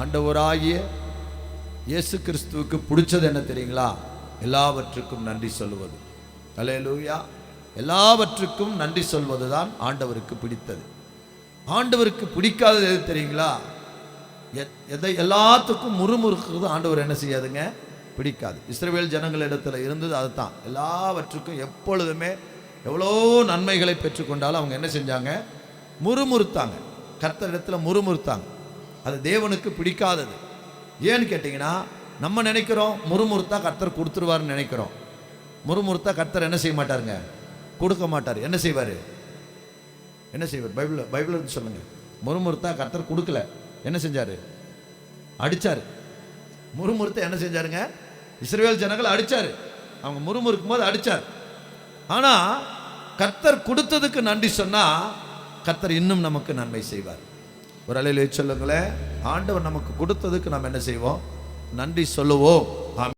ஆண்டவராகிய இயேசு கிறிஸ்துவுக்கு பிடிச்சது என்ன தெரியுங்களா? எல்லாவற்றுக்கும் நன்றி சொல்லுவது. அல்லேலூயா. எல்லாவற்றுக்கும் நன்றி சொல்வது தான் ஆண்டவருக்கு பிடித்தது. ஆண்டவருக்கு பிடிக்காதது எது தெரியுங்களா? எல்லாத்துக்கும் முறுமுறுக்கிறது ஆண்டவர் என்ன செய்யாதுங்க, பிடிக்காது. இஸ்ரவேல் ஜனங்களிடத்தில் இருந்தது அதுதான். எல்லாவற்றுக்கும் எப்பொழுதுமே எவ்வளோ நன்மைகளை பெற்றுக்கொண்டாலும் அவங்க என்ன செஞ்சாங்க? முறுமுறுத்தாங்க. கர்த்தரிடத்தில் முறுமுறுத்தாங்க. அது தேவனுக்கு பிடிக்காதது. ஏன்னு கேட்டிங்கன்னா, நம்ம நினைக்கிறோம் முறுமுறுத்தா கர்த்தர் கொடுத்துருவார்னு நினைக்கிறோம். முறுமுறுத்தா கர்த்தர் என்ன செய்ய மாட்டாருங்க, கொடுக்க மாட்டார். என்ன செய்வார்? என்ன செய்வார்? பைபிள் இருந்து சொல்லுங்க. முறுமுறுத்தா கர்த்தர் கொடுக்கல, என்ன செஞ்சார்? அடித்தார். முறுமுறுத்த என்ன செஞ்சாருங்க? இஸ்ரவேல் ஜனங்களை அடித்தார். அவங்க முறுமுறுக்கும் போது அடித்தார். ஆனால் கர்த்தர் கொடுத்ததுக்கு நன்றி சொன்னால் கர்த்தர் இன்னும் நமக்கு நன்மை செய்வார். ஒரு அலையிலே சொல்லுங்களேன், ஆண்டவர் நமக்கு கொடுத்ததுக்கு நாம் என்ன செய்வோம்? நன்றி சொல்லுவோம்.